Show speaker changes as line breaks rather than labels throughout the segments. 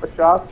50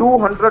$200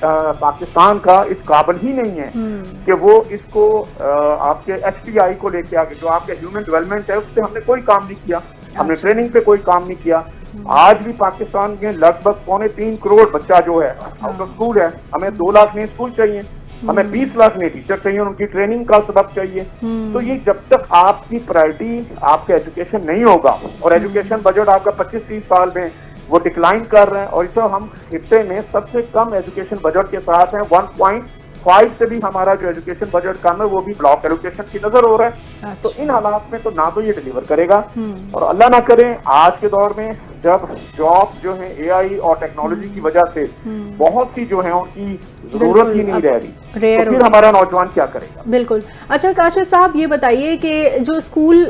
پاکستان کا اس قابل ہی نہیں ہے کہ وہ اس کو آپ کے HPI کو لے کے آگے جو آپ کے ہیومن ڈیولپمنٹ ہے اس پہ ہم نے کوئی کام نہیں کیا, ہم نے ٹریننگ پہ کوئی کام نہیں کیا. آج بھی پاکستان میں لگ بھگ 3.25 کروڑ بچہ جو ہے آؤٹ آف اسکول ہے. ہمیں 2 لاکھ نئے اسکول چاہیے, ہمیں 20 لاکھ نئے ٹیچر چاہیے, ان کی ٹریننگ کا سبق چاہیے. تو یہ جب تک آپ کی پرائرٹی آپ کے ایجوکیشن نہیں ہوگا, اور ایجوکیشن بجٹ آپ کا 25-30 سال میں وہ ڈکلائن کر رہے ہیں, اور اس ہم خطے میں سب سے کم ایجوکیشن بجٹ کے ساتھ ہیں. 1.5 سے بھی ہمارا جو ایجوکیشن بجٹ کم ہے وہ بھی بلاک ایلوکیشن کی نظر ہو رہا ہے. تو ان حالات میں تو نہ تو یہ ڈیلیور کرے گا, اور اللہ نہ کرے آج کے دور میں جب جاب جو ہے AI اور ٹیکنالوجی کی وجہ سے بہت سی جو ہیں ان کی ضرورت ہی نہیں رہ رہی, تو پھر ہمارا نوجوان کیا کرے گا.
بالکل. اچھا کاشف صاحب یہ بتائیے کہ جو اسکول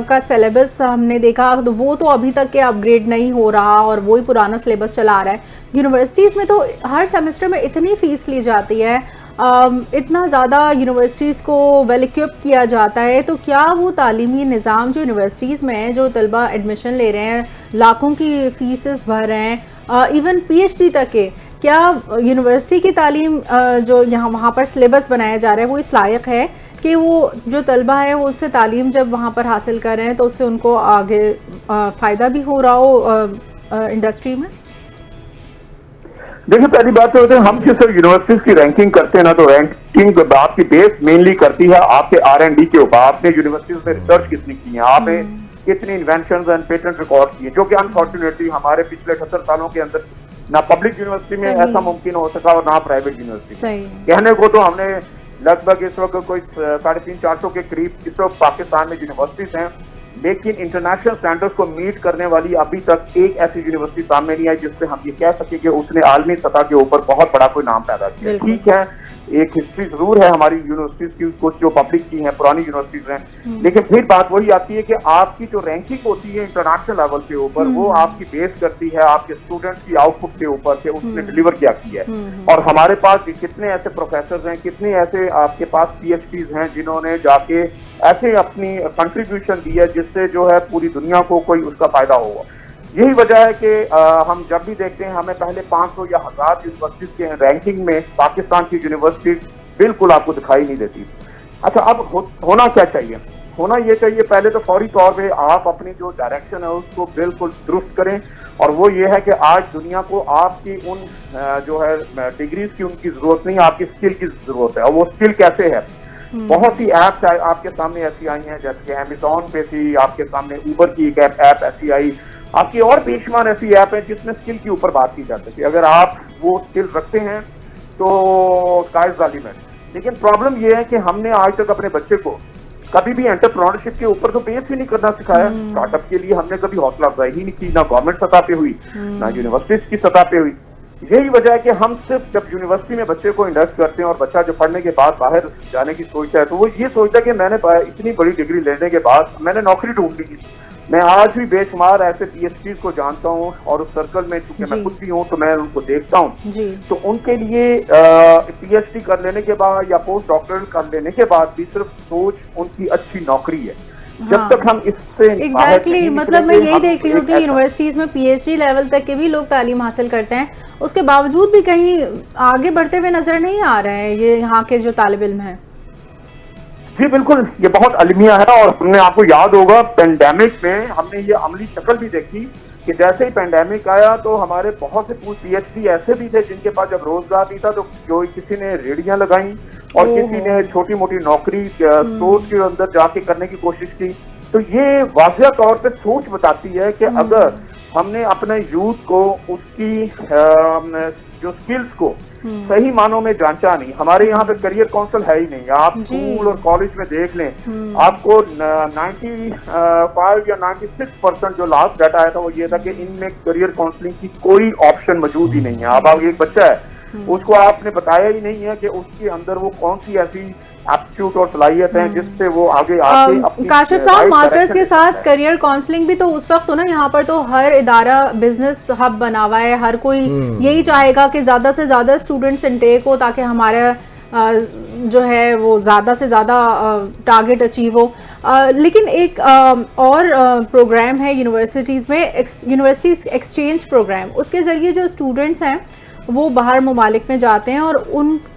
کا سلیبس ہم نے دیکھا تو وہ تو ابھی تک کے اپ گریڈ نہیں ہو رہا اور وہی پرانا سلیبس چلا رہا ہے. یونیورسٹیز میں تو ہر سیمسٹر میں اتنی فیس لی جاتی ہے, اتنا زیادہ یونیورسٹیز کو ویل اکوپ کیا جاتا ہے, تو کیا وہ تعلیمی نظام جو یونیورسٹیز میں ہے, جو طلبہ ایڈمیشن لے رہے ہیں, لاکھوں کی فیسز بھر رہے ہیں, ایون PhD تک کے, کیا یونیورسٹی کی تعلیم جو یہاں وہاں پر سلیبس بنایا جا رہا ہے وہ اس لائق ہے کہ وہ جو طلبہ ہے وہ اس سے تعلیم جب وہاں پر حاصل کر رہے ہیں تو اس سے ان کو آگے فائدہ بھی ہو رہا ہو انڈسٹری میں؟
دیکھیں پہلی بات تو ہم جس یونیورسٹیز کی رینکنگ کرتے ہیں نا, تو رینکنگ آپ کی بیس مینلی کرتی ہے آپ کے R&D کے اوپر. آپ نے یونیورسٹیز میں ریسرچ کتنی کی ہے, آپ نے کتنی انوینشنز اینڈ پیٹنٹ ریکارڈ کی ہیں, جو کہ انفارچونیٹلی ہمارے پچھلے 78 سالوں کے اندر نہ پبلک یونیورسٹی میں ایسا ممکن ہو سکا اور نہ پرائیویٹ یونیورسٹی میں. کہنے کو تو ہم نے لگ بھگ اس وقت کوئی 350-400 کے قریب اس وقت پاکستان میں یونیورسٹیز ہیں, لیکن انٹرنیشنل سٹینڈرڈز کو میٹ کرنے والی ابھی تک ایک ایسی یونیورسٹی سامنے نہیں آئی جس سے ہم یہ کہہ سکیں کہ اس نے عالمی سطح کے اوپر بہت بڑا کوئی نام پیدا کیا. ٹھیک ہے, ایک ہسٹری ضرور ہے ہماری یونیورسٹیز کی, کچھ جو پبلک کی ہیں پرانی یونیورسٹیز ہیں, لیکن پھر بات وہی آتی ہے کہ آپ کی جو رینکنگ ہوتی ہے انٹرنیشنل لیول کے اوپر وہ آپ کی بیس کرتی ہے آپ کے اسٹوڈنٹس کی آؤٹ پٹ کے اوپر کہ اس نے ڈیلیور کیا ہے. اور ہمارے پاس کتنے ایسے پروفیسرز ہیں, کتنے ایسے آپ کے پاس PhDs ہیں جنہوں نے جا کے ایسے اپنی کنٹریبیوشن دی ہے جس سے جو ہے پوری دنیا کو کوئی اس کا فائدہ ہوگا. یہی وجہ ہے کہ ہم جب بھی دیکھتے ہیں ہمیں پہلے 500 یا 1000 یونیورسٹیز کے رینکنگ میں پاکستان کی یونیورسٹیز بالکل آپ کو دکھائی نہیں دیتی. اچھا اب ہونا کیا چاہیے؟ ہونا یہ چاہیے پہلے تو فوری طور پہ آپ اپنی جو ڈائریکشن ہے اس کو بالکل درست کریں, اور وہ یہ ہے کہ آج دنیا کو آپ کی ان جو ہے ڈگریز کی ان کی ضرورت نہیں, آپ کی اسکل کی ضرورت ہے. اور وہ اسکل کیسے ہے؟ بہت سی ایپس آپ کے سامنے ایسی آئی ہیں, جیسے کہ امیزون پہ تھی, آپ کے سامنے اوبر کی ایک ایپ ایسی آئی, آپ کی اور بے شمار ایسی ایپ ہیں جس میں اسکل کے اوپر بات کی جا سکتی ہے. اگر آپ وہ اسکل رکھتے ہیں تو اسکائی از دا لمٹ. لیکن پرابلم یہ ہے کہ ہم نے آج تک اپنے بچے کو کبھی بھی انٹرپرینورشپ کے اوپر تو بیس ہی نہیں کرنا سکھایا. اسٹارٹ اپ کے لیے ہم نے کبھی حوصلہ افزائی ہی نہیں کی, نہ گورنمنٹ سطح پہ ہوئی نہ یونیورسٹیز کی سطح پہ ہوئی. یہی وجہ ہے کہ ہم صرف جب یونیورسٹی میں بچے کو انڈسٹ کرتے ہیں اور بچہ جو پڑھنے کے بعد باہر جانے کی سوچتا ہے تو وہ یہ سوچتا ہے کہ میں نے اتنی بڑی ڈگری لینے کے بعد میں نے نوکری ڈھونڈ لی. میں آج بھی بے شمار ایسے PhDs کو جانتا ہوں, اور اس سرکل میں چونکہ میں خود بھی ہوں تو میں ان کو دیکھتا ہوں, تو ان کے لیے PhD کر لینے کے بعد یا پوسٹ ڈاکٹرل کر لینے کے بعد بھی صرف سوچ ان کی اچھی نوکری ہے. جب تک ہم اس سے
ایگزیکٹلی مطلب میں یہی دیکھ رہی ہوں کہ یونیورسٹیز میں PhD لیول تک کے بھی لوگ تعلیم حاصل کرتے ہیں, اس کے باوجود بھی کہیں آگے بڑھتے ہوئے نظر نہیں آ رہے ہیں یہ یہاں کے جو طالب علم ہیں.
جی بالکل, یہ بہت المیہ ہے, اور ہم نے آپ کو یاد ہوگا پینڈیمک میں ہم نے یہ عملی شکل بھی دیکھی کہ جیسے ہی پینڈیمک آیا تو ہمارے بہت سے PhD ایسے بھی تھے جن کے پاس جب روزگار نہیں تھا تو جو کسی نے ریڑیاں لگائیں اور کسی نے چھوٹی موٹی نوکری اسٹور کے اندر جا کے کرنے کی کوشش کی. تو یہ واضح طور پہ سوچ بتاتی ہے کہ اگر ہم نے اپنے یوتھ کو اس کی جو سکلز کو صحیح معنوں میں جانچا نہیں. ہمارے یہاں پہ کریئر کونسل ہے ہی نہیں. آپ اسکول اور کالج میں دیکھ لیں, آپ کو 95 یا 96% جو لاسٹ ڈیٹا آیا تھا وہ یہ تھا کہ ان میں کریئر کاؤنسلنگ کی کوئی آپشن موجود ہی نہیں ہے. اب ایک بچہ ہے, اس کو آپ نے بتایا ہی نہیں ہے کہ اس کے اندر وہ کون سی ایسی ایپٹیوڈ اور صلاحیت ہیں جس سے وہ آگے آگے.
کاشف صاحب ماسٹرز کے ساتھ کریئر کاؤنسلنگ بھی تو اس وقت ہو نا, یہاں پر تو ہر ادارہ بزنس ہب بنا ہوا ہے, ہر کوئی یہی چاہے گا کہ زیادہ سے زیادہ اسٹوڈنٹس انٹیک ہو تاکہ ہمارا جو ہے وہ زیادہ سے زیادہ ٹارگٹ اچیو ہو. لیکن ایک اور پروگرام ہے یونیورسٹیز میں, یونیورسٹیز ایکسچینج پروگرام, اس کے ذریعے جو اسٹوڈنٹس ہیں وہ باہر ممالک میں جاتے ہیں اور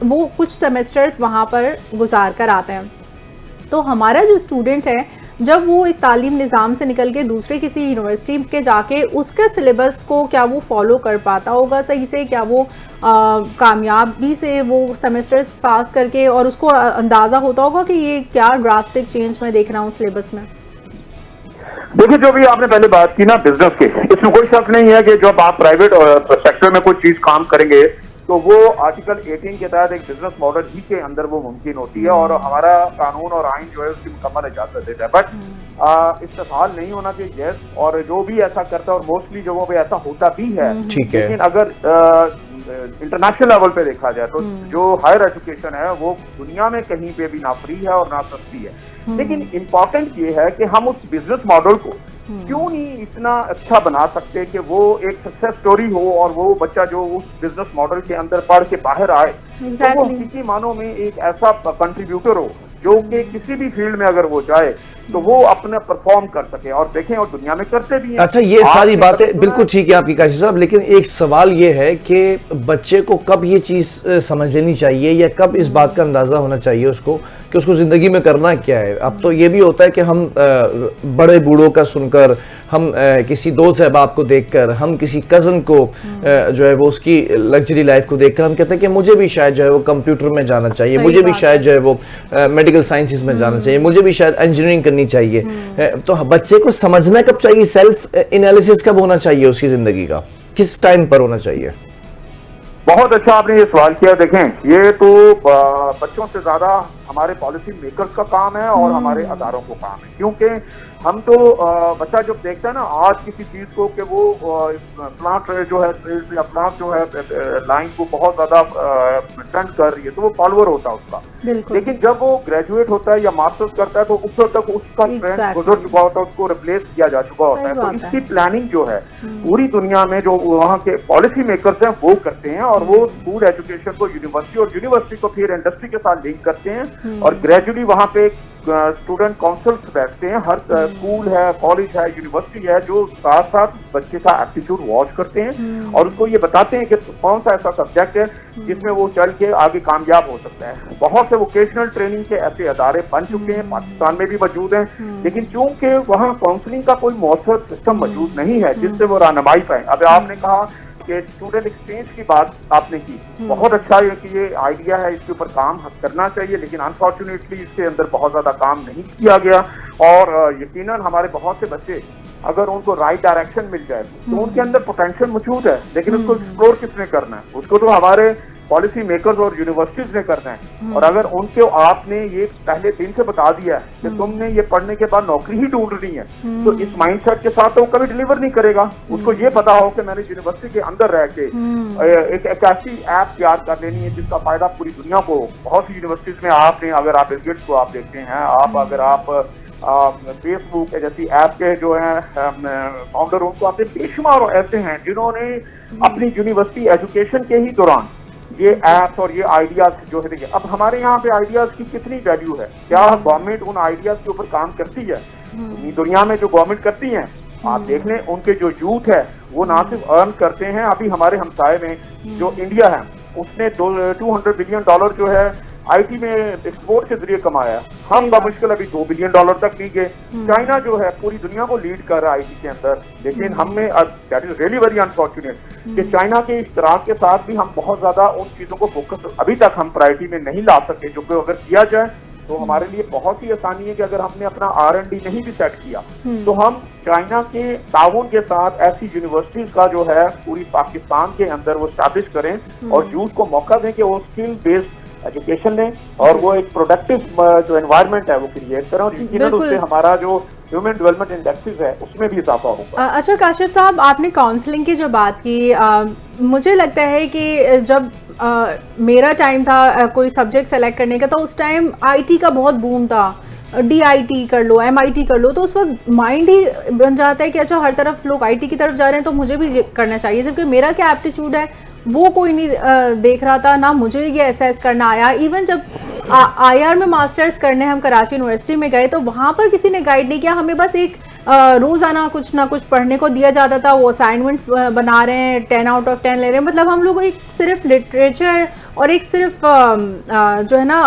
وہ کچھ سیمسٹرز وہاں پر گزار کر آتے ہیں. تو ہمارا جو اسٹوڈنٹ ہے جب وہ اس تعلیم نظام سے نکل کے دوسرے کسی یونیورسٹی کے جا کے اس کے سلیبس کو کیا وہ فالو کر پاتا ہوگا صحیح سے, کیا وہ کامیابی سے وہ سیمسٹرز پاس کر کے, اور اس کو اندازہ ہوتا ہوگا کہ یہ کیا ڈراسٹک چینج میں دیکھ رہا ہوں سلیبس میں.
دیکھیں جو بھی آپ نے پہلے بات کی نا بزنس کی, اس میں کوئی شک نہیں ہے کہ جب آپ پرائیویٹ سیکٹر میں کوئی چیز کام کریں گے تو وہ آرٹیکل 18 کے تحت ایک بزنس ماڈل ہی کے اندر وہ ممکن ہوتی ہے, اور ہمارا قانون اور آئین جو ہے اس کی مکمل اجازت دیتا ہے. بٹ استحصال نہیں ہونا چاہیے یس, اور جو بھی ایسا کرتا ہے اور موسٹلی جگہوں پہ ایسا ہوتا بھی ہے, لیکن اگر انٹرنیشنل لیول پہ دیکھا جائے تو جو ہائر ایجوکیشن ہے وہ دنیا میں کہیں پہ بھی نہ فری ہے اور نہ سستی ہے. لیکن امپورٹنٹ یہ ہے کہ ہم اس بزنس ماڈل کو کیوں نہیں اتنا اچھا بنا سکتے کہ وہ ایک سکسیس سٹوری ہو, اور وہ بچہ جو اس بزنس ماڈل کے اندر پڑھ کے باہر آئے تو وہ حقیقی معنوں میں ایک ایسا کنٹریبیوٹر ہو جو کہ کسی بھی فیلڈ میں اگر وہ جائے تو وہ اپنا پرفارم کر سکے, اور دیکھیں اور دنیا میں کرتے بھی ہیں.
اچھا یہ ساری باتیں بالکل ٹھیک ہے آپ کی کاشف صاحب, لیکن ایک سوال یہ ہے کہ بچے کو کب یہ چیز سمجھ لینی چاہیے یا کب اس بات کا اندازہ ہونا چاہیے اس کو کہ اس کو زندگی میں کرنا کیا ہے. اب تو یہ بھی ہوتا ہے کہ ہم بڑے بوڑھوں کا سن کر, ہم کسی دوست احباب کو دیکھ کر, ہم کسی کزن کو جو ہے وہ اس کی لگژری لائف کو دیکھ کر ہم کہتے ہیں کہ مجھے بھی شاید جو ہے وہ کمپیوٹر میں جانا چاہیے, مجھے بھی شاید جو ہے وہ میڈیکل سائنسز میں جانا چاہیے, مجھے بھی شاید انجینئرنگ کرنی چاہیے. تو بچے کو سمجھنا کب چاہیے, سیلف انالیسس کب ہونا چاہیے اس کی زندگی کا, کس ٹائم پر ہونا چاہیے؟
بہت اچھا آپ نے یہ سوال کیا. دیکھیں یہ تو بچوں سے زیادہ ہمارے پالیسی میکرز کا کام ہے اور ہمارے اداروں کو کام ہے, کیونکہ ہم تو بچہ جب دیکھتا ہے نا آج کسی چیز کو کہ وہ پلانٹ جو ہے یا پلانٹ جو ہے لائن کو بہت زیادہ ٹرینڈ کر رہی ہے تو وہ فالوور ہوتا ہے اس کا, لیکن جب وہ گریجویٹ ہوتا ہے یا ماسٹرز کرتا ہے تو اس وقت تک اس کا ٹرینڈ گزر چکا ہوتا ہے, اس کو ریپلیس کیا جا چکا ہوتا ہے. تو اس کی پلاننگ جو ہے پوری دنیا میں جو وہاں کے پالیسی میکرز ہیں وہ کرتے ہیں, اور وہ اسکول ایجوکیشن کو یونیورسٹی اور یونیورسٹی کو پھر انڈسٹری کے ساتھ لنک کرتے ہیں, اور گریجولی وہاں پہ اسٹوڈنٹ کاؤنسلز بیٹھتے ہیں, ہر اسکول ہے, کالج ہے, یونیورسٹی ہے, جو ساتھ ساتھ بچے کا ایپٹیچیوڈ واچ کرتے ہیں اور اس کو یہ بتاتے ہیں کہ کون سا ایسا سبجیکٹ ہے جس میں وہ چل کے آگے کامیاب ہو سکتا ہے. بہت سے ووکیشنل ٹریننگ کے ایسے ادارے بن چکے ہیں, پاکستان میں بھی موجود ہیں, لیکن چونکہ وہاں کاؤنسلنگ کا کوئی مؤثر سسٹم موجود نہیں ہے جس سے وہ رہنمائی پائیں. اب آپ نے کہا کہ اسٹوڈنٹ ایکسچینج کی بات آپ نے کی, بہت اچھا ہے کہ یہ آئیڈیا ہے, اس کے اوپر کام کرنا چاہیے, لیکن انفارچونیٹلی اس کے اندر بہت زیادہ کام نہیں کیا گیا. اور یقیناً ہمارے بہت سے بچے اگر ان کو رائٹ ڈائریکشن مل جائے تو ان کے اندر پوٹینشیل موجود ہے, لیکن اس کو ایکسپلور کس نے کرنا ہے, اس کو تو ہمارے پالیسی میکرز اور یونیورسٹیز نے کرنا ہے. اور اگر ان کو آپ نے یہ پہلے دن سے بتا دیا ہے کہ تم نے یہ پڑھنے کے بعد نوکری ہی ڈھونڈنی ہے, تو اس مائنڈ سیٹ کے ساتھ تو وہ کبھی ڈلیور نہیں کرے گا. اس کو یہ پتا ہو کہ میں نے یونیورسٹی کے اندر رہ کے ایک ایسی ایپ تیار کر لینی ہے جس کا فائدہ پوری دنیا کو, بہت سی یونیورسٹیز میں آپ نے اگر آپ بل گیٹس کو آپ دیکھتے ہیں, اگر آپ فیس بک جیسی ایپ کے جو ہیں فاؤنڈر, ان کو آپ نے بے شمار ایسے ہیں جنہوں نے اپنی یونیورسٹی ایجوکیشن کے ہی دوران یہ ایپس اور یہ آئیڈیاز جو ہے. اب ہمارے یہاں پہ آئیڈیاز کی کتنی ویلیو ہے, کیا گورنمنٹ ان آئیڈیاز کے اوپر کام کرتی ہے؟ دنیا میں جو گورنمنٹ کرتی ہیں آپ دیکھ لیں, ان کے جو یوتھ ہے وہ نہ صرف ارن کرتے ہیں, ابھی ہمارے ہمسائے میں جو انڈیا ہے اس نے $200 بلین جو ہے آئی ٹی میں ایکسپورٹ کے ذریعے کمایا. ہم بمشکل ابھی $2 بلین تک نہیں گئے. چائنا جو ہے پوری دنیا کو لیڈ کر رہا ہے آئی ٹی کے اندر, لیکن ہم نے that is really very unfortunate کہ چائنا کے اشتراک کے ساتھ بھی ہم بہت زیادہ ان چیزوں کو فوکس ابھی تک ہم پرائرٹی میں نہیں لا سکے, جو کہ اگر کیا جائے تو ہمارے لیے بہت ہی آسانی ہے کہ اگر ہم نے اپنا R&D نہیں بھی سیٹ کیا تو ہم چائنا کے تعاون کے ساتھ ایسی یونیورسٹیز کا جو ہے پوری پاکستان کے اندر وہ اسٹیبلش کریں اور یوتھ کو موقع دیں کہ وہ اسکل بیسڈ ایجوکیشن لیں اور وہ ایک پروڈکٹیو جو انوائرمنٹ ہے وہ کریٹ کریں, اور یقیناً اس سے ہمارا جو ہیومن ڈیولپمنٹ انڈیکسز ہے اس میں بھی اضافہ ہوگا.
اچھا کاشف صاحب, آپ نے کاؤنسلنگ کی جو بات کی, مجھے لگتا ہے کہ جب میرا ٹائم تھا کوئی سبجیکٹ سلیکٹ کرنے کا تو اس ٹائم آئی ٹی کا بہت بوم تھا, DIT کر لو, MIT کر لو, تو اس وقت مائنڈ ہی بن جاتا ہے کہ اچھا ہر طرف لوگ آئی ٹی کی طرف جا رہے ہیں تو مجھے بھی کرنا چاہیے, جبکہ میرا کیا ایپٹیچیوڈ ہے وہ کوئی نہیں دیکھ رہا تھا, نہ مجھے یہ اسیس کرنا آیا. ایون جب IR میں ماسٹرز کرنے ہم کراچی یونیورسٹی میں گئے تو وہاں پر کسی نے گائیڈ نہیں کیا, ہمیں بس ایک روزانہ کچھ نہ کچھ پڑھنے کو دیا جاتا تھا, وہ اسائنمنٹس بنا رہے ہیں, 10 آؤٹ آف 10 لے رہے ہیں. مطلب ہم لوگ ایک صرف لٹریچر اور ایک صرف جو ہے نا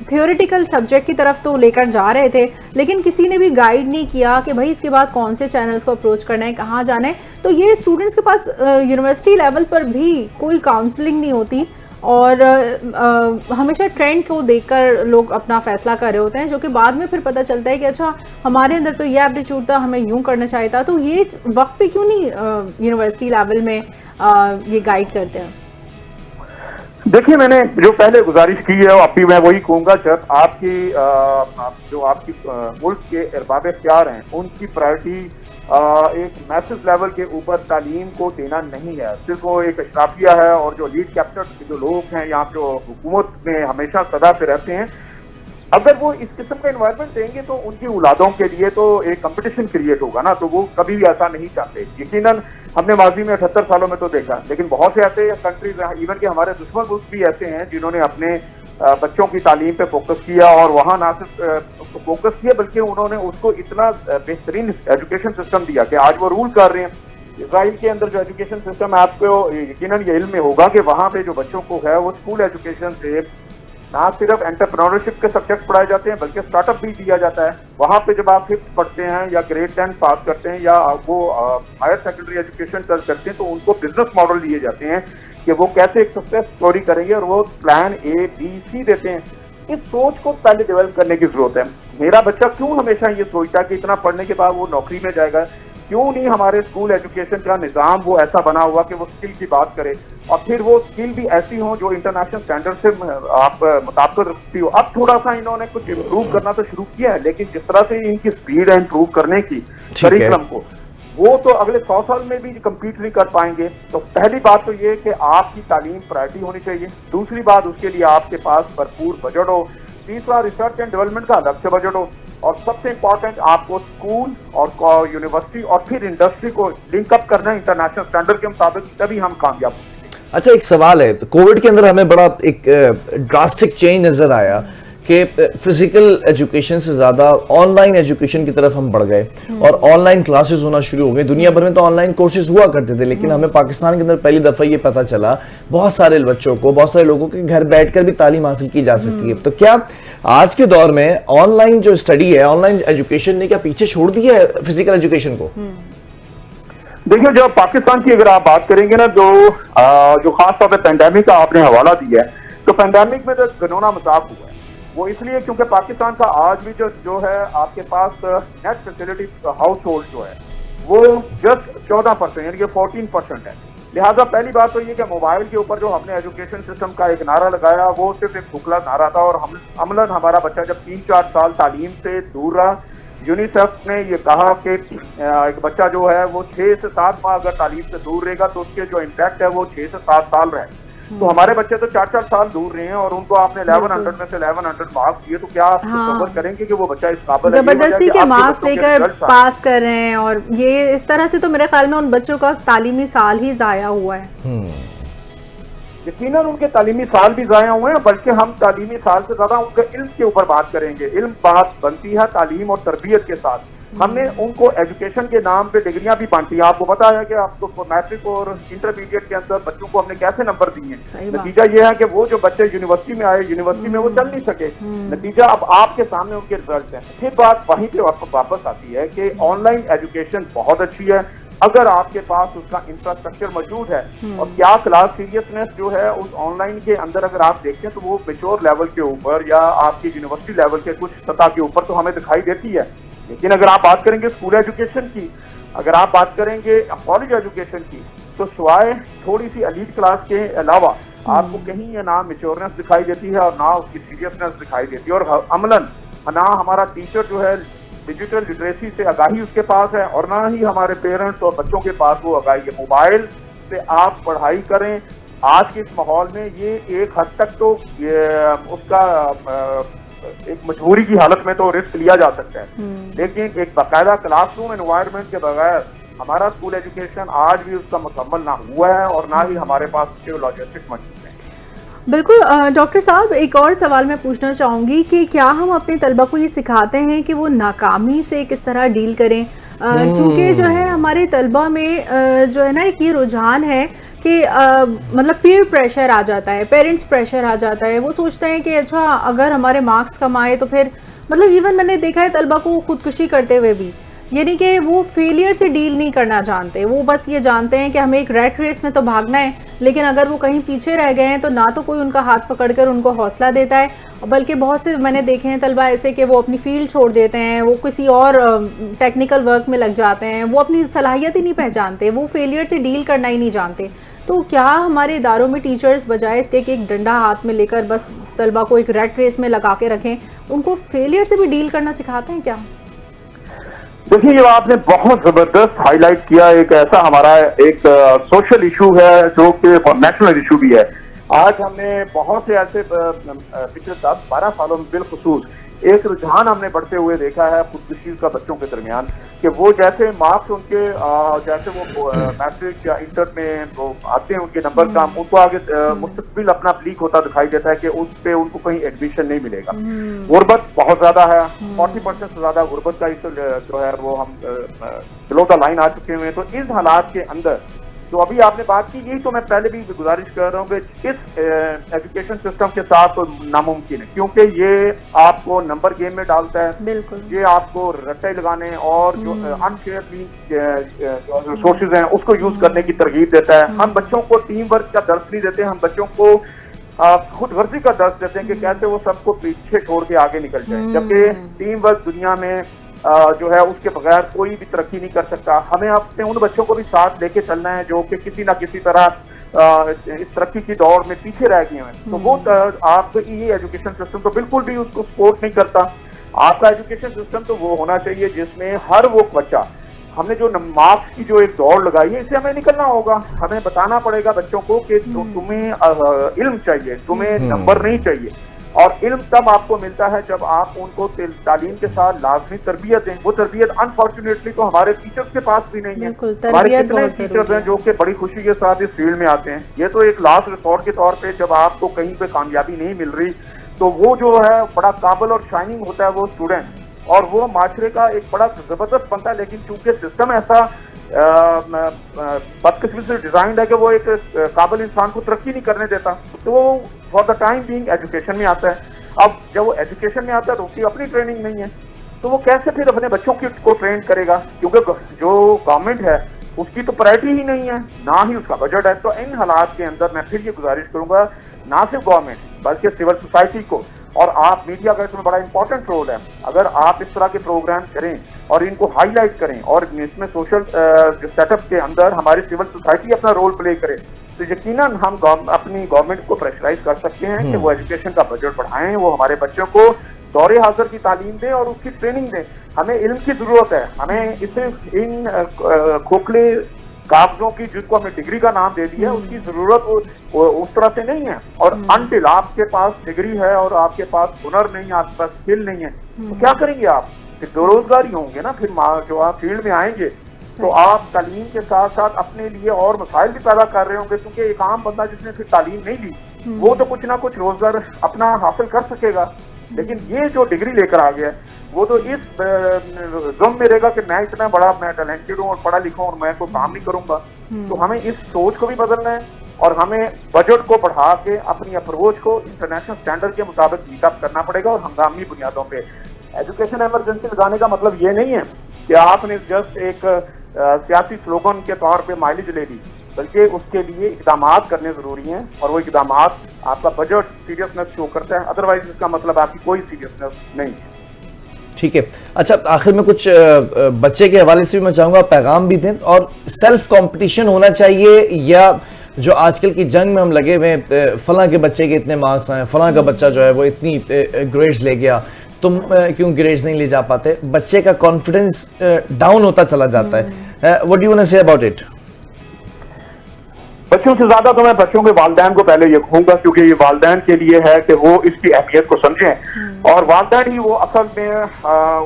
تھیوریٹیکل سبجیکٹ کی طرف تو لے کر جا رہے تھے, لیکن کسی نے بھی گائیڈ نہیں کیا کہ بھائی اس کے بعد کون سے چینلز کو اپروچ کرنا ہے, کہاں جانا ہے. تو یہ اسٹوڈنٹس کے پاس یونیورسٹی لیول پر بھی کوئی کاؤنسلنگ نہیں ہوتی, اور ہمیشہ ٹرینڈ کو دیکھ کر لوگ اپنا فیصلہ کر رہے ہوتے ہیں, جو کہ بعد میں پھر پتہ چلتا ہے کہ اچھا ہمارے اندر تو یہ ایپٹیچیوڈ تھا, ہمیں یوں کرنا چاہیے تھا. تو یہ وقت پہ کیوں نہیں یونیورسٹی لیول میں یہ گائیڈ کرتے ہیں؟
دیکھیے میں نے جو پہلے گزارش کی ہے اب بھی میں وہی کہوں گا, جب آپ کی جو آپ کی ملک کے ارباب اختیار ہیں ان کی پرائرٹی ایک میسج لیول کے اوپر تعلیم کو دینا نہیں ہے, صرف وہ ایک اشرافیہ ہے, اور جو لیڈ کیپٹن جو لوگ ہیں یہاں جو حکومت میں ہمیشہ صدا سے رہتے ہیں, اگر وہ اس قسم کا انوائرمنٹ دیں گے تو ان کی اولادوں کے لیے تو ایک کمپٹیشن کریٹ ہوگا نا, تو وہ کبھی بھی ایسا نہیں چاہتے. یقیناً ہم نے ماضی میں 78 سالوں میں تو دیکھا, لیکن بہت سے ایسے کنٹریز ایون کہ ہمارے دشمن ملک بھی ایسے ہیں جنہوں نے اپنے بچوں کی تعلیم پہ فوکس کیا, اور وہاں نہ صرف فوکس کیا بلکہ انہوں نے اس کو اتنا بہترین ایجوکیشن سسٹم دیا کہ آج وہ رول کر رہے ہیں. اسرائیل کے اندر جو ایجوکیشن سسٹم ہے, آپ کو یقیناً یہ علم میں ہوگا کہ وہاں پہ جو بچوں کو ہے وہ اسکول ایجوکیشن سے نہ صرف انٹرپرینورشپ کے سبجیکٹ پڑھائے جاتے ہیں بلکہ اسٹارٹ اپ بھی دیا جاتا ہے. وہاں پہ جب آپ 5th پڑھتے ہیں یا گریڈ 10 پاس کرتے ہیں یا وہ ہائر سیکنڈری ایجوکیشن کرتے ہیں تو ان کو بزنس ماڈل دیے جاتے ہیں کہ وہ کیسے ایک سکسیس اسٹوری کریں گے, اور وہ پلان ABC دیتے ہیں. اس سوچ کو پہلے ڈیولپ کرنے کی ضرورت ہے. میرا بچہ کیوں ہمیشہ یہ سوچتا ہے کہ اتنا پڑھنے کے بعد وہ نوکری میں جائے گا, کیوں نہیں ہمارے اسکول ایجوکیشن کا نظام وہ ایسا بنا ہوا کہ وہ اسکل کی بات کرے, اور پھر وہ اسکل بھی ایسی ہوں جو انٹرنیشنل اسٹینڈرڈ سے آپ مطابقت رکھتی ہو. اب تھوڑا سا انہوں نے کچھ امپروو کرنا تو شروع کیا ہے, لیکن جس طرح سے ان کی اسپیڈ ہے امپروو کرنے کی کریکلم کو, وہ تو اگلے 100 سال میں بھی کمپلیٹ نہیں کر پائیں گے. تو پہلی بات تو یہ کہ آپ کی تعلیم پرائرٹی ہونی چاہیے. دوسری بات, اس کے لیے آپ کے پاس بھرپور بجٹ ہو. تیسرا, ریسرچ اینڈ ڈیولپمنٹ کا الگ سے بجٹ ہو. اور سب سے امپورٹنٹ, آپ کو اسکول اور یونیورسٹی اور پھر انڈسٹری کو لنک اپ کرنا ہے انٹرنیشنل اسٹینڈرڈ کے مطابق, تبھی ہم کامیاب ہوں گے.
اچھا ایک سوال ہے, کووڈ کے اندر ہمیں بڑا ایک ڈراسٹک چینج نظر آیا کہ فزیکل ایجوکیشن سے زیادہ آن لائن ایجوکیشن کی طرف ہم بڑھ گئے, اور آن لائن کلاسز ہونا شروع ہو گئے. دنیا بھر میں تو آن لائن کورسز ہوا کرتے تھے, لیکن ہمیں پاکستان کے اندر پہلی دفعہ یہ پتہ چلا بہت سارے بچوں کو, بہت سارے لوگوں کے گھر بیٹھ کر بھی تعلیم حاصل کی جا سکتی ہے. تو کیا آج کے دور میں آن لائن جو اسٹڈی ہے, آن لائن ایجوکیشن نے کیا پیچھے چھوڑ دیا ہے فزیکل ایجوکیشن کو؟
دیکھیے, جو پاکستان کی اگر آپ بات کریں گے نا, جو خاص طور پہ پینڈیمک کا آپ نے حوالہ دیا ہے, تو پینڈیمک میں تو گنونا مذاق ہوا ہے. وہ اس لیے کیونکہ پاکستان کا آج بھی جو ہے آپ کے پاس نیٹ فیسلٹی ہاؤس ہولڈ جو ہے وہ جسٹ 14% یعنی کہ 14% ہے. لہٰذا پہلی بات تو یہ کہ موبائل کے اوپر جو ہم نے ایجوکیشن سسٹم کا ایک نعرہ لگایا وہ صرف ایک کھوکھلا نعرہ تھا, اور عملاً ہمارا بچہ جب 3-4 سال تعلیم سے دور رہا, یونیسیف نے یہ کہا کہ ایک بچہ جو ہے وہ 6 سے 7 ماہ اگر تعلیم سے دور رہے گا تو اس کے جو امپیکٹ ہے وہ 6 سے 7 سال رہے. تو ہمارے بچے تو 4 سال دور رہے ہیں, اور ان کو آپ نے 1100 میں سے 1100 مارکس دیے, تو کیا آپ تصور کریں گے کہ وہ بچہ اس قابل ہے
زبردستی کے مارکس لے کر پاس کر رہے ہیں, اور یہ اس طرح سے تو میرے خیال میں ان بچوں کا تعلیمی سال ہی ضائع ہوا ہے.
یقیناً ان کے تعلیمی سال بھی ضائع ہوئے ہیں, بلکہ ہم تعلیمی سال سے زیادہ ان کے علم کے اوپر بات کریں گے. علم بات بنتی ہے تعلیم اور تربیت کے ساتھ. ہم نے ان کو ایجوکیشن کے نام پہ ڈگریاں بھی بانٹی ہیں. آپ کو پتا ہے کہ آپ کو میٹرک اور انٹرمیڈیٹ کے اندر بچوں کو ہم نے کیسے نمبر دیے ہیں. نتیجہ یہ ہے کہ وہ جو بچے یونیورسٹی میں آئے, یونیورسٹی میں وہ چل نہیں سکے. نتیجہ اب آپ کے سامنے ان کے رزلٹ ہیں. پھر بات وہیں پہ واپس آتی ہے کہ آن لائن ایجوکیشن بہت اچھی ہے اگر آپ کے پاس اس کا انفراسٹرکچر موجود ہے. اور کیا کلاس سیریسنس جو ہے اس آن لائن کے اندر اگر آپ دیکھیں تو وہ میچور لیول کے اوپر یا آپ کی یونیورسٹی لیول کے کچھ سطح کے اوپر تو ہمیں دکھائی دیتی ہے. لیکن اگر آپ بات کریں گے اسکول ایجوکیشن کی, اگر آپ بات کریں گے کالج ایجوکیشن کی, تو سوائے تھوڑی سی ایلیٹ کلاس کے علاوہ آپ کو کہیں یہ نہ میچورنس دکھائی دیتی ہے اور نہ اس کی سیریسنس دکھائی دیتی ہے. اور عملاً نہ ہمارا ٹیچر جو ہے ڈیجیٹل لٹریسی سے آگاہی اس کے پاس ہے, اور نہ ہی ہمارے پیرنٹس اور بچوں کے پاس وہ آگاہی ہے. موبائل سے آپ پڑھائی کریں آج کے اس ماحول میں, یہ ایک حد تک تو اس کا ایک مجبوری کی حالت میں تو رسک لیا جا سکتا ہے, لیکن ایک باقاعدہ کلاس روم انوائرمنٹ کے بغیر ہمارا اسکول ایجوکیشن آج بھی اس کا مکمل نہ ہوا ہے, اور نہ ہی ہمارے پاس اس کے لاجسٹک موجود ہیں.
بالکل ڈاکٹر صاحب, ایک اور سوال میں پوچھنا چاہوں گی کہ کیا ہم اپنے طلبہ کو یہ سکھاتے ہیں کہ وہ ناکامی سے کس طرح ڈیل کریں؟ کیونکہ جو ہے ہمارے طلبہ میں جو ہے نا ایک یہ رجحان ہے کہ مطلب پیئر پریشر آ جاتا ہے، پیرنٹس پریشر آ جاتا ہے، وہ سوچتے ہیں کہ اچھا اگر ہمارے مارکس کم آئے تو پھر مطلب ایون میں نے دیکھا ہے طلبہ کو خودکشی کرتے ہوئے بھی، یعنی کہ وہ فیلئر سے ڈیل نہیں کرنا جانتے، وہ بس یہ جانتے ہیں کہ ہمیں ایک ریٹ ریس میں تو بھاگنا ہے، لیکن اگر وہ کہیں پیچھے رہ گئے ہیں تو نہ تو کوئی ان کا ہاتھ پکڑ کر ان کو حوصلہ دیتا ہے، بلکہ بہت سے میں نے دیکھے ہیں طلبہ ایسے کہ وہ اپنی فیلڈ چھوڑ دیتے ہیں، وہ کسی اور ٹیکنیکل ورک میں لگ جاتے ہیں، وہ اپنی صلاحیت ہی نہیں پہچانتے، وہ فیلئر سے ڈیل کرنا ہی نہیں جانتے. تو کیا ہمارے اداروں میں ٹیچرز بجائے اس کے کہ ایک ڈنڈا ہاتھ میں لے کر بس طلبہ کو ایک ریٹ ریس میں لگا کے رکھیں، ان کو فیلئر سے بھی ڈیل کرنا سکھاتے ہیں کیا؟
دیکھیے یہ آپ نے بہت زبردست ہائی لائٹ کیا، ایک ایسا ہمارا ایک سوشل ایشو ہے جو کہ نیشنل ایشو بھی ہے. آج ہم نے بہت سے ایسے پچھلے 10-12 سالوں میں بالخصوص ایک رجحان ہم نے بڑھتے ہوئے دیکھا ہے خودکشی کا بچوں کے درمیان، کہ وہ جیسے مارکس ان کے جیسے وہ میٹرک یا انٹر میں وہ آتے ہیں ان کے نمبر کم، ان کو آگے مستقبل اپنا بلیک ہوتا دکھائی دیتا ہے کہ اس پہ ان کو کہیں ایڈمیشن نہیں ملے گا. غربت بہت زیادہ ہے، 40% سے زیادہ غربت کا جو ہے وہ ہم بلو دا لائن آ چکے ہوئے ہیں. تو اس حالات کے اندر تو ابھی آپ نے بات کی، یہی تو میں پہلے بھی گزارش کر رہا ہوں کہ اس ایجوکیشن سسٹم کے ساتھ تو ناممکن ہے، کیونکہ یہ آپ کو نمبر گیم میں ڈالتا ہے،
بالکل
یہ آپ کو رٹے لگانے اور جو انفیئر ریسورسز ہیں اس کو یوز کرنے کی ترغیب دیتا ہے. ہم بچوں کو ٹیم ورک کا درس نہیں دیتے، ہم بچوں کو خود ورزی کا درس دیتے ہیں کہ کیسے وہ سب کو پیچھے چھوڑ کے آگے نکل جائیں، جبکہ ٹیم ورک دنیا میں جو ہے اس کے بغیر کوئی بھی ترقی نہیں کر سکتا. ہمیں اپنے ان بچوں کو بھی ساتھ لے کے چلنا ہے جو کہ کسی نہ کسی طرح اس ترقی کی دوڑ میں پیچھے رہ گئے ہیں. تو وہ آپ یہ ایجوکیشن سسٹم تو بالکل بھی اس کو سپورٹ نہیں کرتا. آپ کا ایجوکیشن سسٹم تو وہ ہونا چاہیے جس میں ہر وہ بچہ، ہم نے جو مارکس کی جو ایک دوڑ لگائی ہے، اس سے ہمیں نکلنا ہوگا. ہمیں بتانا پڑے گا بچوں کو کہ تمہیں علم چاہیے، تمہیں نمبر نہیں چاہیے. اور علم تب آپ کو ملتا ہے جب آپ ان کو تعلیم کے ساتھ لازمی تربیت دیں. وہ تربیت انفارچونیٹلی تو ہمارے ٹیچرز کے پاس بھی نہیں ہے. ہمارے کتنے ٹیچرز ہیں جو کہ بڑی خوشی کے ساتھ اس فیلڈ میں آتے ہیں. یہ تو ایک لاسٹ ریسورٹ کے طور پہ جب آپ کو کہیں پہ کامیابی نہیں مل رہی تو وہ جو ہے بڑا قابل اور شائننگ ہوتا ہے وہ اسٹوڈنٹ، اور وہ معاشرے کا ایک بڑا زبردست بنتا ہے. لیکن چونکہ سسٹم ایسا بدقسمتی سے ڈیزائنڈ ہے کہ وہ ایک قابل انسان کو ترقی نہیں کرنے دیتا، تو وہ for the time being education میں آتا ہے. اب جب وہ ایجوکیشن میں آتا ہے تو اس کی اپنی ٹریننگ نہیں ہے، تو وہ کیسے پھر اپنے بچوں کو ٹرین کرے گا؟ کیونکہ جو گورنمنٹ ہے اس کی تو پرائرٹی ہی نہیں ہے، نہ ہی اس کا بجٹ ہے. تو ان حالات کے اندر میں پھر یہ گزارش کروں گا نہ صرف گورنمنٹ بلکہ سول سوسائٹی کو، اور آپ میڈیا کا اس میں بڑا امپورٹنٹ رول ہے. اگر آپ اس طرح کے پروگرام کریں اور ان کو ہائی لائٹ کریں اور اس میں سوشل سیٹ اپ کے اندر ہماری سول سوسائٹی اپنا رول پلے کرے تو یقیناً ہم اپنی گورنمنٹ کو پریشرائز کر سکتے ہیں کہ وہ ایجوکیشن کا بجٹ بڑھائیں، وہ ہمارے بچوں کو دور حاضر کی تعلیم دیں اور اس کی ٹریننگ دیں. ہمیں علم کی ضرورت ہے، ہمیں اسے ان کھوکھلے کاغذوں کی جن کو ہمیں ڈگری کا نام دے دیا اس کی ضرورت اس طرح سے نہیں ہے. اور انٹل آپ کے پاس ڈگری ہے اور آپ کے پاس ہنر نہیں ہے، آپ کے پاس اسکل نہیں ہے، تو کیا کریں گے آپ؟ پھر بے روزگاری ہوں گے نا. پھر جو آپ فیلڈ میں آئیں گے تو آپ تعلیم کے ساتھ ساتھ اپنے لیے اور مسائل بھی پیدا کر رہے ہوں گے، کیونکہ ایک عام بندہ جس نے پھر تعلیم نہیں لی وہ تو کچھ نہ کچھ روزگار اپنا حاصل کر سکے گا، لیکن یہ جو ڈگری لے کر آ گیا وہ تو اس ضم میں رہے گا کہ میں اتنا بڑا، میں ٹیلنٹڈ ہوں اور پڑھا لکھا ہوں اور میں کوئی کام نہیں کروں گا. تو ہمیں اس سوچ کو بھی بدلنا ہے اور ہمیں بجٹ کو بڑھا کے اپنی اپروچ کو انٹرنیشنل اسٹینڈرڈ کے مطابق میٹ اپ کرنا پڑے گا. اور ہنگامی بنیادوں پہ ایجوکیشن ایمرجنسی لگانے کا مطلب یہ نہیں ہے کہ آپ نے جسٹ ایک سیاسی سلوگن کے طور پہ مائلیج لے لی، بلکہ اس کے لیے اقدامات کرنے ضروری ہیں، اور وہ اقدامات آپ کا بجٹ سیریسنس شو کرتا ہے، ادروائز اس کا مطلب آپ کی کوئی سیریسنس نہیں ہے.
ٹھیک ہے. اچھا آخر میں کچھ بچے کے حوالے سے بھی میں چاہوں گا پیغام بھی دیں. اور سیلف کمپٹیشن ہونا چاہیے یا جو آج کل کی جنگ میں ہم لگے ہوئے فلاں کے بچے کے اتنے مارکس آئے، فلاں کا بچہ جو ہے وہ اتنی گریڈز لے گیا، تم کیوں گریڈز نہیں لے جا پاتے؟ بچے کا کانفیڈنس ڈاؤن ہوتا چلا جاتا ہے. What do you want to say about it?
بچوں سے زیادہ تو میں بچوں کے والدین کو پہلے یہ کہوں گا، کیونکہ یہ والدین کے لیے ہے کہ وہ اس کی اہمیت کو سمجھیں، اور والدین ہی وہ اصل میں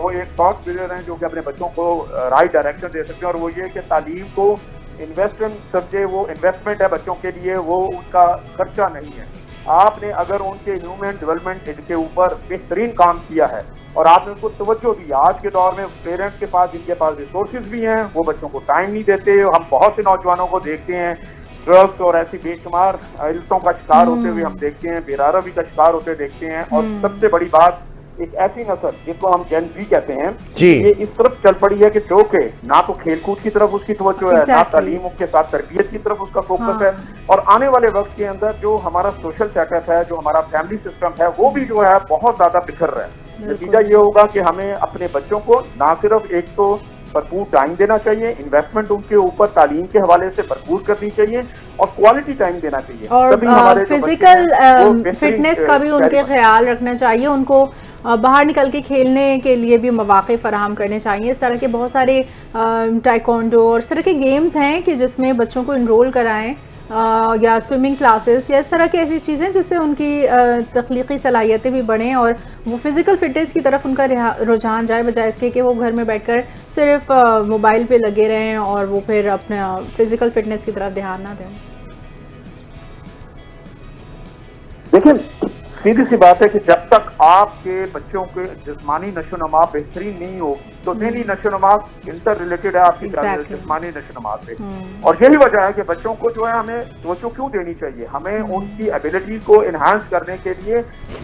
وہ ایک تھاٹ لیڈر ہیں جو کہ اپنے بچوں کو رائٹ ڈائریکشن دے سکتے ہیں. اور وہ یہ کہ تعلیم کو انویسٹمنٹ سمجھے، وہ انویسٹمنٹ ہے بچوں کے لیے، وہ ان کا خرچہ نہیں ہے. آپ نے اگر ان کے ہیومن ڈیولپمنٹ کے اوپر بہترین کام کیا ہے اور آپ نے ان کو توجہ دی، آج کے دور میں پیرنٹس کے پاس جن کے پاس ریسورسز بھی ہیں وہ بچوں کو ٹائم نہیں دیتے. ہم بہت سے نوجوانوں کو دیکھتے ہیں ڈرگس اور ایسی بے شمار علتوں کا شکار ہوتے ہوئے ہم دیکھتے ہیں، بے راروی کا شکار ہوتے دیکھتے ہیں. اور سب سے بڑی بات، ایک ایسی نسل جس کو ہم جین زی کہتے ہیں، یہ اس طرف چل پڑی ہے کہ جو کہ نہ تو کھیل کود کی طرف اس کی توجہ ہے، نہ تعلیم کے ساتھ تربیت کی طرف اس کا فوکس ہے. اور آنے والے وقت کے اندر جو ہمارا سوشل سیٹ اپ ہے، جو ہمارا فیملی سسٹم ہے، وہ بھی جو ہے بہت زیادہ بکھر رہا ہے. نتیجہ یہ ہوگا کہ ہمیں اپنے بچوں کو نہ صرف ایک تو بھرپور ٹائم دینا چاہیے، انویسٹمنٹ ان کے اوپر تعلیم کے حوالے سے بھرپور کرنی چاہیے اور کوالٹی ٹائم دینا چاہیے.
اور فزیکل فٹنس کا بھی ان کے خیال رکھنا چاہیے، ان کو باہر نکل کے کھیلنے کے لیے بھی مواقع فراہم کرنے چاہیے. اس طرح کے بہت سارے ٹائیکوانڈو اور اس طرح کے گیمز ہیں کہ جس میں بچوں کو انرول کرائیں، یا سوئمنگ کلاسز یا اس طرح کی ایسی چیزیں جس سے ان کی تخلیقی صلاحیتیں بھی بڑھیں اور وہ فزیکل فٹنس کی طرف ان کا رجحان جائے، بجائے اس کے کہ وہ گھر میں بیٹھ کر صرف موبائل پہ لگے رہیں اور وہ پھر اپنا فزیکل فٹنس کی طرف دھیان نہ دیں.
دیکھیں سیدھی سی بات ہے کہ جب تک آپ کے بچوں کے جسمانی نشو و نما بہترین نہیں ہوگی تو ذہنی نشو و نما انٹر ریلیٹڈ ہے آپ کی جسمانی نشو و نما سے. اور یہی وجہ ہے کہ بچوں کو جو ہے ہمیں توجہ کیوں دینی چاہیے، ہمیں ان کی ایبلٹی کو انہانس کرنے کے لیے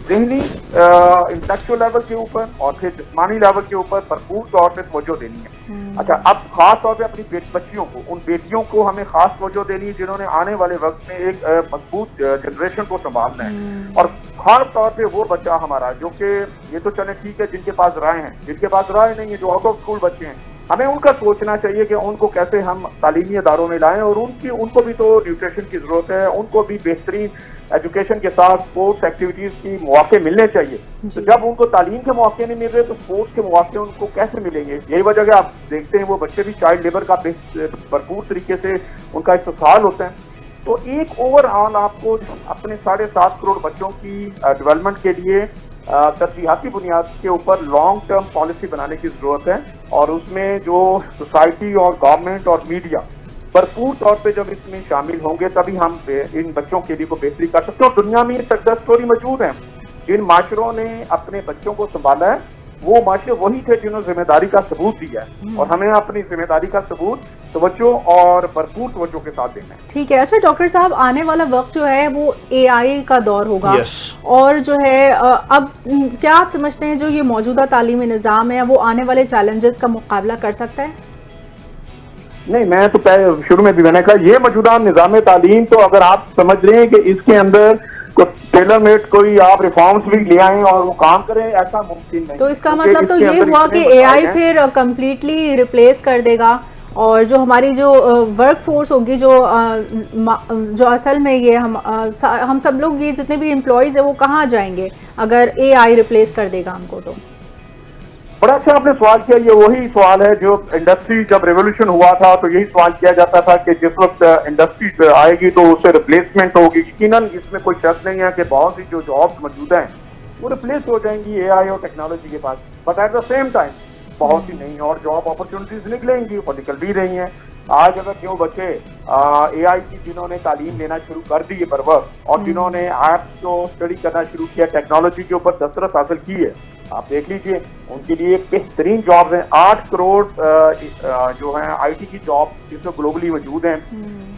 ذہنی انٹلیکچوئل لیول کے اوپر اور پھر جسمانی لیول کے اوپر بھرپور طور پہ توجہ دینی ہے. اچھا، اب خاص طور پہ اپنی بچیوں کو، ان بیٹیوں کو ہمیں خاص توجہ دینی ہے جنہوں نے آنے والے وقت میں ایک مضبوط جنریشن کو سنبھالنا ہے. اور خاص طور پہ وہ بچہ ہمارا جو کہ یہ تو چلے ٹھیک ہے جن کے پاس رائے ہیں، جن کے پاس رائے نہیں ہے، جو آؤٹ آف اسکول بچے ہیں، ہمیں ان کا سوچنا چاہیے کہ ان کو کیسے ہم تعلیمی اداروں میں لائیں. اور ان کو بھی تو نیوٹریشن کی ضرورت ہے، ان کو بھی بہترین ایجوکیشن کے ساتھ اسپورٹس ایکٹیویٹیز کی مواقع ملنے چاہیے. تو جب ان کو تعلیم کے مواقع نہیں مل رہے تو اسپورٹس کے مواقع ان کو کیسے ملیں گے؟ یہی وجہ کہ آپ دیکھتے ہیں وہ بچے بھی چائلڈ لیبر کا بھرپور طریقے سے ان کا استحصال ہوتا ہے. تو ایک اوور آل آپ کو اپنے 7.5 کروڑ بچوں کی ڈیولپمنٹ کے لیے ترجیحاتی بنیاد کے اوپر لانگ ٹرم پالیسی بنانے کی ضرورت ہے. اور اس میں جو سوسائٹی اور گورنمنٹ اور میڈیا بھرپور طور پہ جب اس میں شامل ہوں گے تبھی ہم ان بچوں کے لیے کو بہتری کر سکتے ہیں. اور دنیا میں سکسیس سٹوری موجود ہیں. جن معاشروں نے اپنے بچوں کو سنبھالا ہے وہ معاشرے وہی تھے جنہوں نے ذمہ داری کا ثبوت دیا ہے، اور ہمیں اپنی ذمہ داری کا ثبوت توجہ اور بھرپور توجہ کے ساتھ دینا ہے.
ٹھیک ہے. اچھا ڈاکٹر صاحب، آنے والا وقت جو ہے وہ اے آئی کا دور ہوگا، اور جو ہے اب کیا آپ سمجھتے ہیں جو یہ موجودہ تعلیمی نظام ہے وہ آنے والے چیلنجز کا مقابلہ کر سکتا ہے؟
نہیں، میں تو شروع میں بھی میں نے کہا یہ موجودہ نظام تعلیم تو اگر آپ سمجھ رہے ہیں کہ اس کے اندر ٹیلر میڈ کوئی آپ ریفارمز بھی لے آئیں اور وہ کام کریں، ایسا ممکن نہیں.
تو اس کا مطلب تو یہ ہوا کہ اے آئی پھر کمپلیٹلی ریپلیس کر دے گا، اور جو ہماری جو ورک فورس ہوگی جو اصل میں یہ ہم سب لوگ یہ جتنے بھی امپلائیز ہیں وہ کہاں جائیں گے اگر اے آئی ریپلیس کر دے گا ہم کو؟ تو
بڑا اچھا آپ نے سوال کیا. یہ وہی سوال ہے جو انڈسٹری جب ریولیوشن ہوا تھا تو یہی سوال کیا جاتا تھا کہ جس وقت انڈسٹری آئے گی تو اس سے ریپلیسمنٹ ہوگی. یقیناً اس میں کوئی شک نہیں ہے کہ بہت سی جو جابس موجود ہیں وہ ریپلیس ہو جائیں گی اے آئی اور ٹیکنالوجی کے پاس. But at the same time بہت سی نئی اور جاب اپرچونیٹیز نکلیں گی اور نکل بھی رہی ہیں. آج اگر جو بچے اے آئی کی جنہوں نے تعلیم لینا شروع کر دی ہے بر وقت، اور جنہوں نے ایپس کو اسٹڈی کرنا شروع کیا، ٹیکنالوجی کے اوپر دسترس حاصل کی ہے، آپ دیکھ لیجئے ان کے لیے بہترین جابز ہیں. 8 کروڑ جو ہیں آئی ٹی کی جاب جس میں گلوبلی موجود ہیں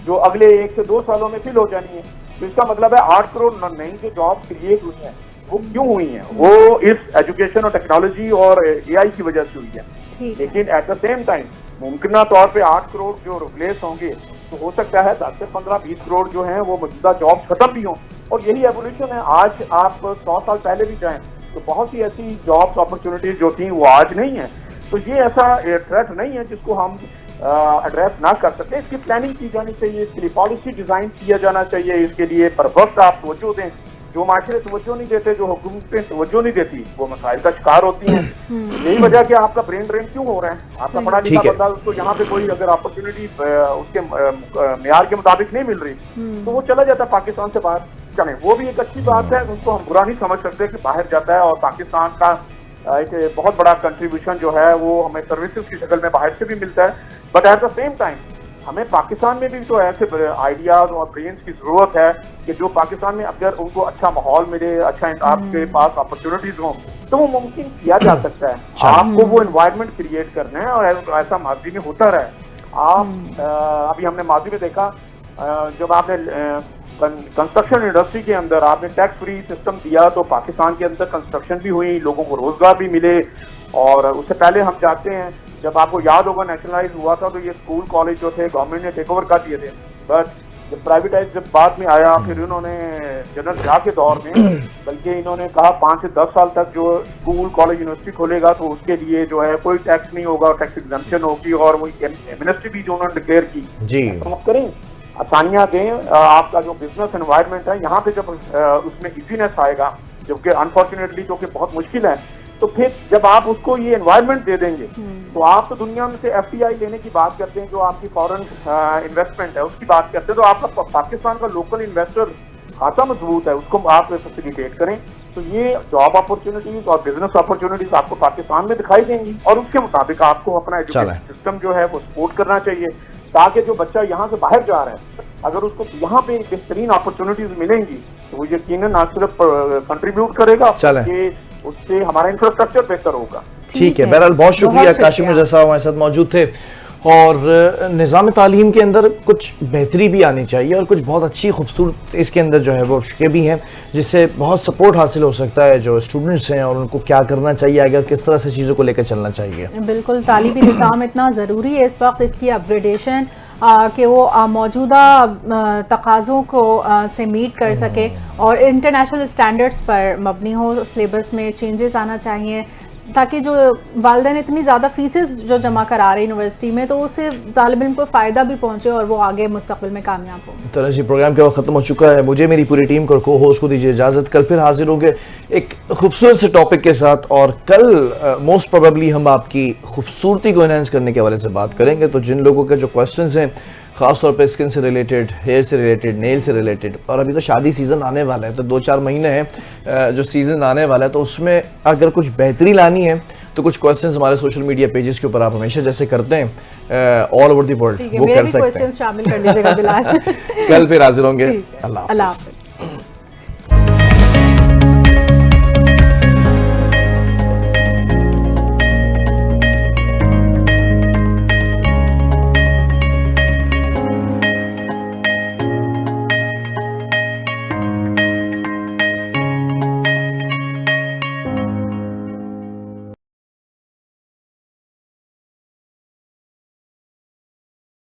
جو اگلے 1 سے 2 سالوں میں فل ہو جانی ہے. تو اس کا مطلب ہے 8 کروڑ نئی جو جاب کریٹ ہوئی ہیں وہ کیوں ہوئی ہیں؟ وہ اس ایجوکیشن اور ٹیکنالوجی اور اے آئی کی وجہ سے ہوئی ہے. لیکن ایٹ دا سیم ٹائم ممکنہ طور پہ 8 کروڑ جو ریپلیس ہوں گے تو ہو سکتا ہے 10 سے 15-20 کروڑ جو ہیں وہ موجودہ جابس ختم بھی ہوں. اور یہی ایولیوشن ہے. آج آپ 100 سال پہلے بھی جائیں تو بہت سی ایسی جابس اپرچونیٹیز جو تھیں وہ آج نہیں ہیں. تو یہ ایسا تھریٹ نہیں ہے جس کو ہم ایڈریس نہ کر سکتے. اس کی پلاننگ کی جانی چاہیے، اس کے لیے پالیسی ڈیزائن کیا جانا چاہیے. اس کے لیے پر وقت آپ توجہ دیں. جو معاشرے توجہ نہیں دیتے، جو حکومتیں توجہ نہیں دیتی، وہ مسائل کا شکار ہوتی ہیں. یہی وجہ کہ آپ کا برین ڈرین کیوں ہو رہا ہے. آپ کا پڑھا لکھا بندہ اس کو یہاں پہ کوئی اگر اپرچونیٹی اس کے معیار کے مطابق نہیں مل رہی تو وہ چلا جاتا ہے پاکستان سے باہر. چلیں وہ بھی ایک اچھی بات ہے، اس کو ہم برا نہیں سمجھ سکتے کہ باہر جاتا ہے. اور پاکستان کا ایک بہت بڑا کنٹریبیوشن جو ہے وہ ہمیں سروسز کی شکل میں باہر سے بھی ملتا ہے. But at the same time ہمیں پاکستان میں بھی تو ایسے آئیڈیاز اور برینز کی ضرورت ہے کہ جو پاکستان میں اگر ان کو اچھا ماحول ملے, اچھا آپ کے پاس اپرچونیٹیز ہوں تو وہ ممکن کیا جا سکتا ہے. آپ کو وہ انوائرمنٹ کریٹ کرنا ہے اور ایسا ماضی میں ہوتا رہا ہے. آپ ابھی ہم نے ماضی میں دیکھا جب آپ نے کنسٹرکشن انڈسٹری کے اندر آپ نے ٹیکس فری سسٹم دیا تو پاکستان کے اندر کنسٹرکشن بھی ہوئی, لوگوں کو روزگار بھی ملے. اور اس سے پہلے ہم جانتے ہیں جب آپ کو یاد ہوگا نیشنلائز ہوا تھا تو یہ اسکول کالج جو تھے گورنمنٹ نے ٹیک اوور کر دیے تھے. بٹ جب پرائیویٹائز جب بعد میں آیا پھر انہوں نے جنرل شاہ کے دور میں بلکہ انہوں نے کہا 5 سے 10 سال تک جو اسکول کالج یونیورسٹی کھولے گا تو اس کے لیے جو ہے کوئی ٹیکس نہیں ہوگا, ٹیکس ایگزمپشن ہوگی. اور وہ ایمنسٹی بھی جو انہوں نے ڈکلیئر کی.
جی
کریں, آسانیاں دیں. آپ کا جو بزنس انوائرمنٹ ہے یہاں پہ جب اس میں ایزینس آئے گا, جبکہ انفارچونیٹلی جو کہ بہت مشکل ہے, تو پھر جب آپ اس کو یہ انوائرمنٹ دے دیں گے تو آپ تو دنیا میں سے FDI لینے کی بات کرتے ہیں, جو آپ کی فورن انویسٹمنٹ ہے اس کی بات کرتے ہیں, تو آپ کا پاکستان کا لوکل انویسٹر خاصا مضبوط ہے, اس کو آپ فیسیلیٹیٹ کریں تو یہ جاب اپرچونیٹیز اور بزنس اپرچونیٹیز آپ کو پاکستان میں دکھائی دیں گی. اور اس کے مطابق آپ کو اپنا ایجوکیشن سسٹم جو ہے وہ سپورٹ کرنا چاہیے تاکہ جو بچہ یہاں سے باہر جا رہا ہے اگر اس کو یہاں پہ بہترین اپرچونیٹیز ملیں گی تو وہ یقیناً نہ صرف کنٹریبیوٹ کرے گا کہ اس سے ہمارا انفراسٹرکچر بہتر ہوگا.
ٹھیک ہے, بہرحال بہت شکریہ کاشم مرزا صاحب ہمارے ساتھ موجود تھے. اور نظام تعلیم کے اندر کچھ بہتری بھی آنی چاہیے اور کچھ بہت اچھی خوبصورت اس کے اندر جو ہے وہ شکے بھی ہیں جس سے بہت سپورٹ حاصل ہو سکتا ہے جو اسٹوڈنٹس ہیں اور ان کو کیا کرنا چاہیے, اگر کس طرح سے چیزوں کو لے کر چلنا چاہیے.
بالکل, تعلیمی نظام اتنا ضروری ہے اس وقت, اس کی اپ گریڈیشن کہ وہ موجودہ تقاضوں کو سے میٹ کر سکے اور انٹرنیشنل اسٹینڈرڈس پر مبنی ہو. سلیبس میں چینجز آنا چاہیے تاکہ جو والدین اتنی زیادہ فیسز جو جمع کرا رہے ہیں یونیورسٹی میں تو اس سے طالب علم کو فائدہ بھی پہنچے اور وہ آگے مستقبل میں کامیاب ہو.
طرح جی پروگرام کا وقت ختم ہو چکا ہے. مجھے میری پوری ٹیم کو ہوسٹ کو دیجیے اجازت. کل پھر حاضر ہوں گے ایک خوبصورت سے ٹاپک کے ساتھ, اور کل موسٹ پروبیبلی ہم آپ کی خوبصورتی کو انہینس کرنے کے حوالے سے بات کریں گے. تو جن لوگوں کے جو کوسچنز ہیں خاص طور پہ اسکن سے ریلیٹڈ, ہیئر سے ریلیٹڈ, نیل سے ریلیٹڈ, اور ابھی تو شادی سیزن آنے والا ہے تو 2-4 مہینے ہیں جو سیزن آنے والا ہے, تو اس میں اگر کچھ بہتری لانی ہے تو کچھ کوسچنز ہمارے سوشل میڈیا پیجز کے اوپر آپ ہمیشہ جیسے کرتے ہیں آل اوور دی ورلڈ وہ کر سکتے ہیں.
شامل کر دیجیے گا بلال.
کل پھر حاضر ہوں گے. اللہ حافظ.